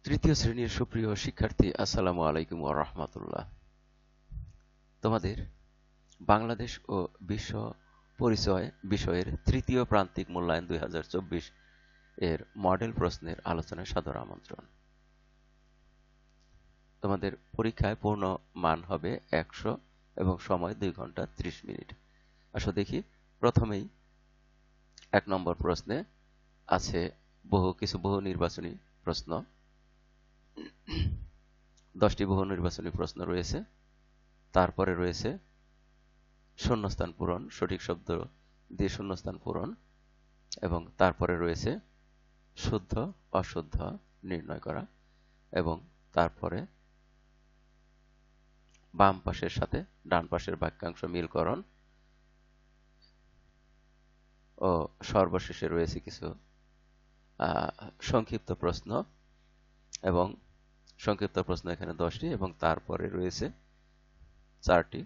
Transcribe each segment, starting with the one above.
তৃতীয় শ্রেণীর সুপ্রিয় শিক্ষার্থী, আসসালামু আলাইকুম ওয়া রাহমাতুল্লাহ। তোমাদের বাংলাদেশ ও বিশ্ব পরিচয় বিষয়ের তৃতীয় প্রান্তিক মূল্যায়ন 2024 এর মডেল প্রশ্নের আলোচনায় সাদর আমন্ত্রণ। তোমাদের পরীক্ষায় পূর্ণ মান হবে 100 এবং সময় 2 ঘন্টা 30 মিনিট। আসো দেখি, প্রথমেই 1 নম্বর প্রশ্নে আছে কিছু বহু নির্বাচনী প্রশ্ন। 10টি বহু নির্বাচনী প্রশ্ন রয়েছে। তারপরে রয়েছে শূন্যস্থান পূরণ, সঠিক শব্দ দিয়ে শূন্যস্থান পূরণ, এবং তারপরে রয়েছে শুদ্ধ অশুদ্ধ নির্ণয় করা, এবং তারপরে বাম পাশের সাথে ডান পাশের বাক্যাংশ মিলকরণ, ও সর্বশেষে রয়েছে কিছু সংক্ষিপ্ত প্রশ্ন, এবং সংক্ষিপ্ত প্রশ্ন এখানে 10টি, এবং তারপরে রয়েছে 4টি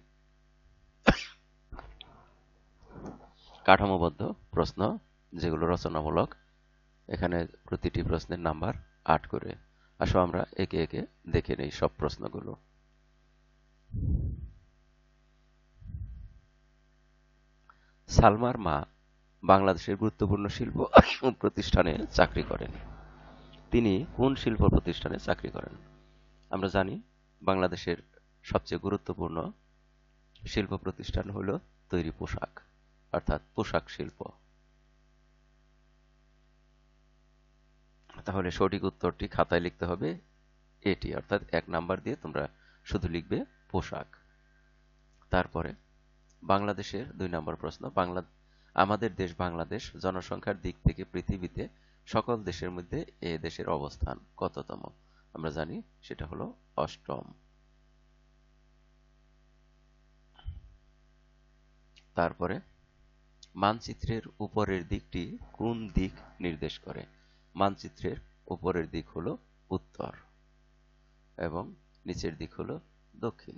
কাঠামোবদ্ধ প্রশ্ন যেগুলো রচনামূলক। এখানে প্রতিটি প্রশ্নের নাম্বার 8 করে। আসো আমরা একে একে দেখে নেই সব প্রশ্নগুলো। সালমার মা বাংলাদেশের গুরুত্বপূর্ণ শিল্প প্রতিষ্ঠানে চাকরি করেন। তিনি কোন শিল্প প্রতিষ্ঠানে চাকরি করেন? আমরা জানি বাংলাদেশের সবচেয়ে গুরুত্বপূর্ণ শিল্প প্রতিষ্ঠান হলো তৈরি পোশাক, অর্থাৎ পোশাক শিল্প। তাহলে সঠিক উত্তরটি খাতায় লিখতে হবে এটি, অর্থাৎ 1 নাম্বার দিয়ে তোমরা শুধু লিখবে পোশাক। তারপরে বাংলাদেশের 2 নম্বর প্রশ্ন, আমাদের দেশ বাংলাদেশ জনসংখ্যার দিক থেকে পৃথিবীতে সকল দেশের মধ্যে এ দেশের অবস্থান কততম? আমরা জানি সেটা হলো 8ম। তারপরে মানচিত্রের উপরের দিকটি কোন দিক নির্দেশ করে? মানচিত্রের উপরের দিক হলো উত্তর এবং নিচের দিক হলো দক্ষিণ।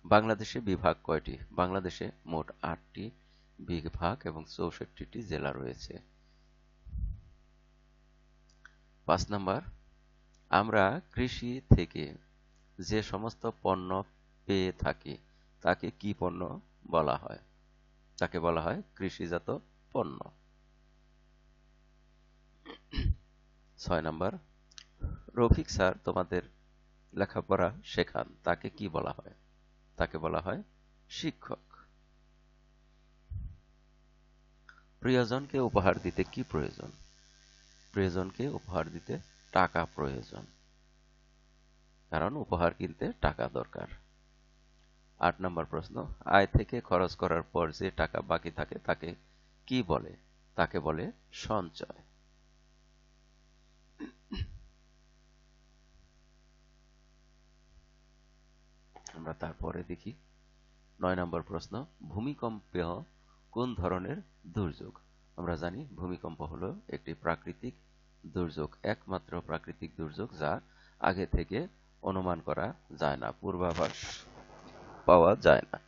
বাংলাদেশে বিভাগ কয়টি? বাংলাদেশে মোট 8টি বিভাগ এবং 64টি জেলা রয়েছে। 5 নাম্বার, আমরা কৃষি থেকে যে সমস্ত পণ্য পেয়ে থাকি তাকে কি পণ্য বলা হয়? তাকে বলা হয় কৃষিজাত পণ্য। 6 নাম্বার, রফিক স্যার তোমাদের লেখাপড়া শেখান, তাকে কি বলা হয়? তাকে বলা হয় শিক্ষক। প্রিয়জনকে উপহার দিতে কি প্রয়োজন? প্রিয়জনকে উপহার দিতে টাকা প্রয়োজন, কারণ উপহার কিনতে টাকা দরকার। 8 নম্বর প্রশ্ন, আয় থেকে খরচ করার পর যে টাকা বাকি থাকে তাকে কি বলে? তাকে বলে সঞ্চয়। আমরা তারপরে দেখি 9 নম্বর প্রশ্ন, ভূমিকম্প কোন ধরনের দুর্যোগ? আমরা জানি ভূমিকম্প হলো একটি প্রাকৃতিক দুর্যোগ, একমাত্র প্রাকৃতিক দুর্যোগ যা আগে থেকে অনুমান করা যায় না, পূর্বাভাস পাওয়া যায় না।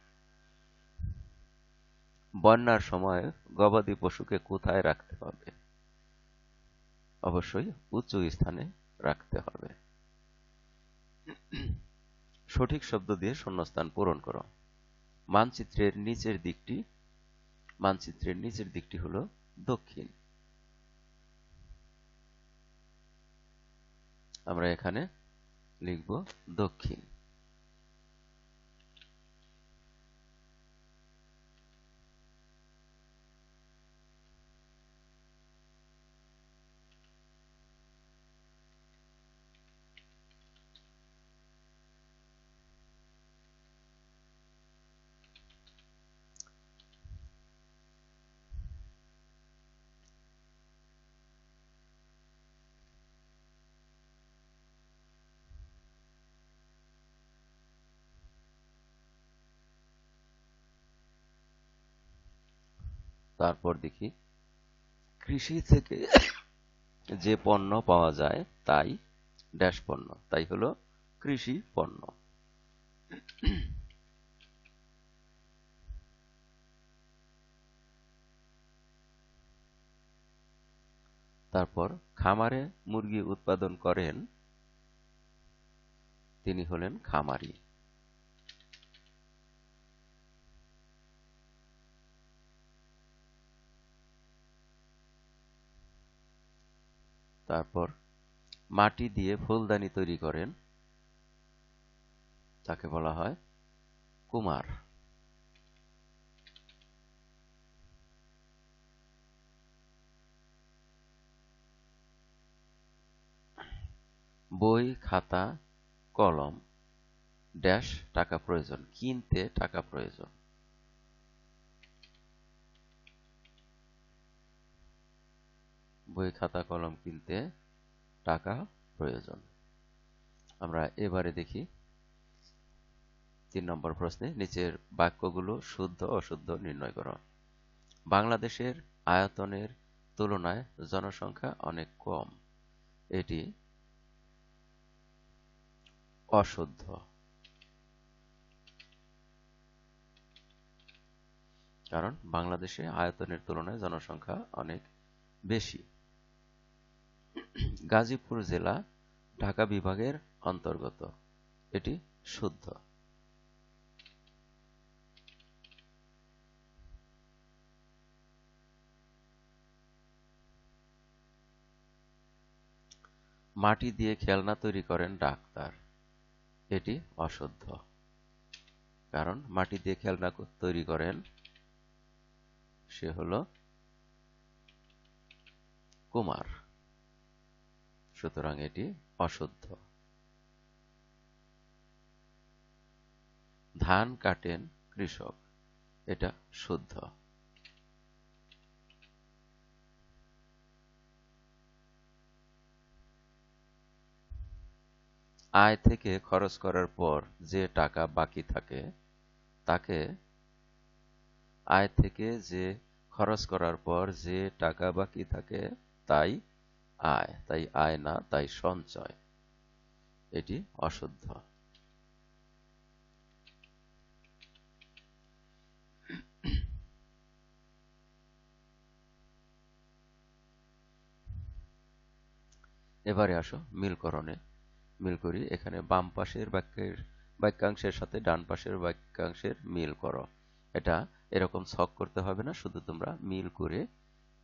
বন্যার সময় গবাদি পশুকে কোথায় রাখতে হবে? অবশ্যই উঁচু স্থানে রাখতে হবে। সঠিক শব্দ দিয়ে শূন্যস্থান পূরণ করো। মানচিত্রের নিচের দিকটি হলো দক্ষিণ। আমরা এখানে লিখব দক্ষিণ। তারপর দেখি, কৃষি থেকে যে পণ্য পাওয়া যায় তাই ড্যাশ পণ্য, তাই হলো কৃষি পণ্য। তারপর খামারে মুরগি উৎপাদন করেন তিনি হলেন খামারি। তারপর মাটি দিয়ে ফুলদানি তৈরি করেন, তাকে বলা হয় কুমার। বই, খাতা, কলম ড্যাশ টাকা প্রয়োজন, কিনতে টাকা প্রয়োজন। বই, খাতা, কলম কিনতে টাকা প্রয়োজন। আমরা এবারে দেখি 3 নম্বর প্রশ্নে নিচের বাক্যগুলো শুদ্ধ অশুদ্ধ নির্ণয় করো। বাংলাদেশের আয়তনের তুলনায় জনসংখ্যা অনেক কম, এটি অশুদ্ধ। কারণ বাংলাদেশে আয়তনের তুলনায় জনসংখ্যা অনেক বেশি। গাজীপুর জেলা ঢাকা বিভাগের অন্তর্গত, এটি শুদ্ধ। মাটি দিয়ে খেলনা তৈরি করেন ডাক্তার, এটি অশুদ্ধ। কারণ মাটি দিয়ে খেলনা তৈরি করেন সে হলো কুমার, সুতরাং এটি অশুদ্ধ। ধান কাটেন কৃষক, এটা শুদ্ধ। আয় থেকে খরচ করার পর যে টাকা বাকি থাকে তাকে আয় থেকে যে খরচ করার পর যে টাকা বাকি থাকে তাই আয়, তাই আয় না, তাই সঞ্চয়, এটি অশুদ্ধ। এবারে আসো মিলকরণে। মিল করি। এখানে বাম পাশের বাক্যাংশের সাথে ডান পাশের বাক্যাংশের মিল করো। এটা এরকম ছক করতে হবে না, শুধু তোমরা মিল করে,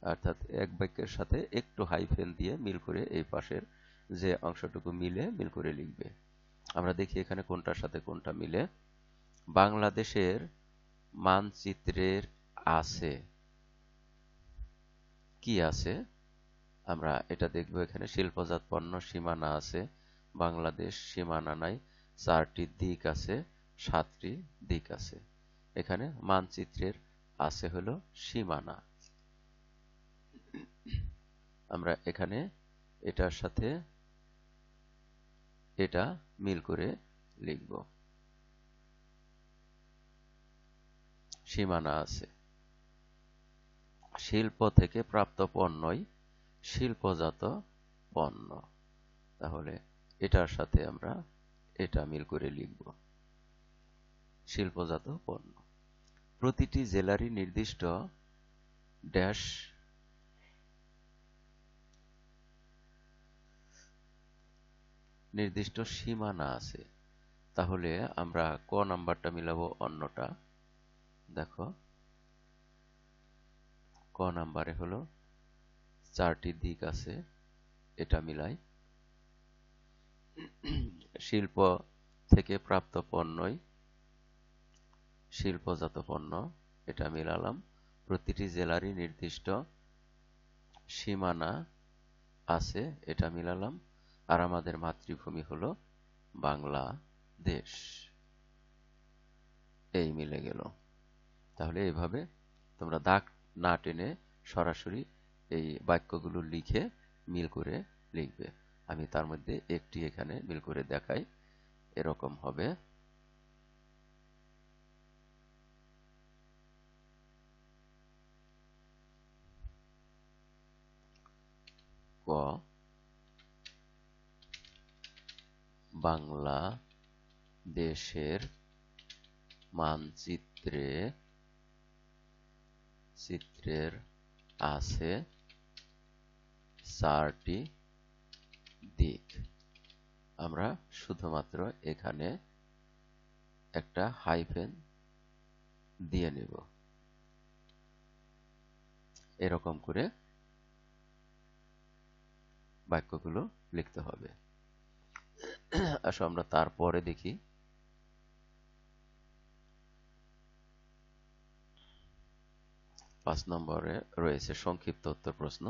অর্থাৎ এক বাক্যের সাথে একটু হাইফেন দিয়ে মিল করে এই পাশের যে অংশটুকু মিলে মিল করে লিখবে। আমরা দেখি এখানে কোনটার সাথে কোনটা মিলে। বাংলাদেশের মানচিত্রের আছে, কি আছে আমরা এটা দেখব। এখানে শিল্পজাত পণ্য সীমানা আছে, বাংলাদেশ সীমানা নাই, 4টি দিক আছে, 7টি দিক আছে। এখানে মানচিত্রের আছে হলো সীমানা। আমরা এখানে এটার সাথে এটা মিল করে লিখব। সীমানা আছে। শিল্প থেকে প্রাপ্ত পণ্যই শিল্পজাত পণ্য, তাহলে এটার সাথে আমরা এটা মিল করে লিখব, শিল্পজাত পণ্য। প্রতিটি জেলারই নির্দিষ্ট ড্যাশ নির্দিষ্ট সীমানা আছে, তাহলে আমরা ক নাম্বারটা মিলাবো অন্যটা। দেখো ক নাম্বারে হলো 4টি দিক আছে, এটা মিলাই। শিল্প থেকে প্রাপ্ত পণ্যই শিল্পজাত পণ্য, এটা মিলালাম। প্রতিটি জেলারই নির্দিষ্ট সীমানা আছে, এটা মিলালাম। আর আমাদের মাতৃভূমি হলো বাংলাদেশ, এই মিলে গেল। তাহলে এইভাবে তোমরা দাগ না টেনে সরাসরি এই বাক্যগুলো লিখে মিল করে লিখবে। আমি তার মধ্যে একটি এখানে মিল করে দেখাই। এরকম হবে, ক বাংলাদেশের চিত্রের আছে 4টি দিক। আমরা শুধুমাত্র এখানে একটা হাইফেন দিয়ে নেব। এরকম করে বাক্যগুলো লিখতে হবে। আসো আমরা তারপরে দেখি। 5 নম্বরে রয়েছে সংক্ষিপ্ত উত্তর প্রশ্ন।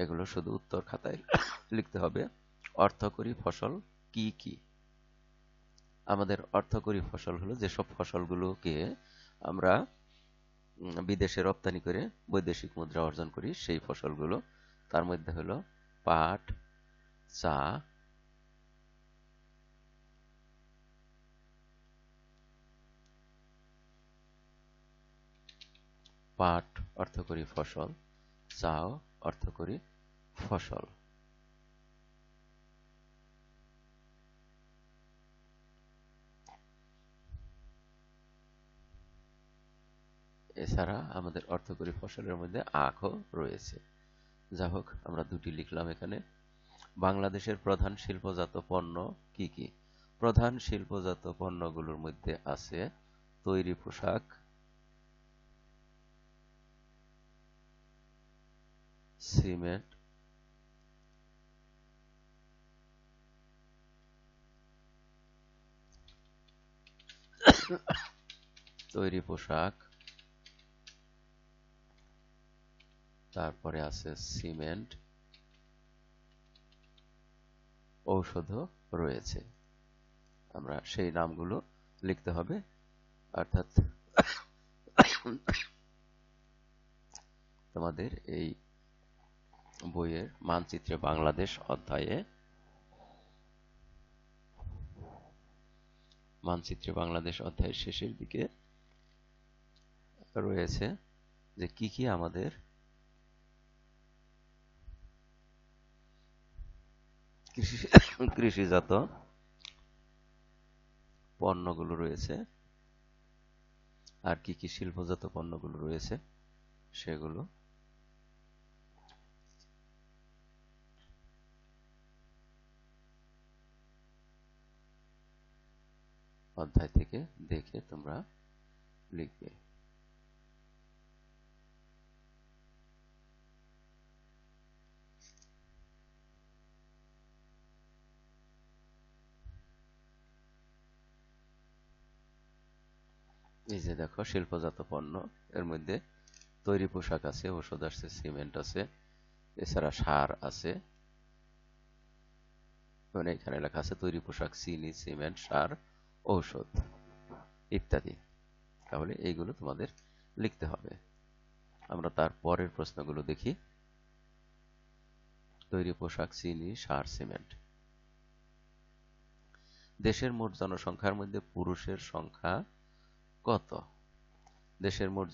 এগুলো শুধু উত্তর খাতায় লিখতে হবে। অর্থকরী ফসল কি কি? আমাদের অর্থকরী ফসল হলো যেসব ফসলগুলোকে আমরা বিদেশে রপ্তানি করে বৈদেশিক মুদ্রা অর্জন করি, সেই ফসলগুলো। তার মধ্যে হলো পাট, চা, পাট অর্থকরী ফসল, চাও অর্থকরী ফসল। এছাড়া আমাদের অর্থকরী ফসলের মধ্যে আখও রয়েছে। যা হোক, আমরা দুটি লিখলাম এখানে। বাংলাদেশের প্রধান শিল্পজাত পণ্য কি কি? প্রধান শিল্পজাত পণ্যগুলোর মধ্যে আছে তৈরি পোশাক, সিমেন্ট, তৈরি পোশাক, তারপরে আছে সিমেন্ট, ঔষধও রয়েছে। আমরা সেই নামগুলো লিখতে হবে। অর্থাৎ তোমাদের এই বইয়ের মানচিত্রে বাংলাদেশ অধ্যায়ে শেষের দিকে রয়েছে যে কি কি আমাদের কৃষিজাত পণ্যগুলো রয়েছে আর কি কি শিল্পজাত পণ্যগুলো রয়েছে সেগুলো অধ্যায় থেকে দেখে তোমরা লিখবে। এই যে দেখো, শিল্পজাত পণ্য, এর মধ্যে তৈরি পোশাক আছে, ঔষধ আছে, সিমেন্ট আছে, এছাড়া সার আছে। মানে এখানে লেখা আছে তৈরি পোশাক, চিনি, সিমেন্ট, সার, ঔষধ ইত্যাদি। তাহলে এইগুলো তোমাদের লিখতে হবে। আমরা তার পরের প্রশ্নগুলো দেখি। তৈরি পোশাক, চিনি, সার, সিমেন্ট। দেশের মোট জনসংখ্যার মধ্যে পুরুষের সংখ্যা কত? দেশের মোট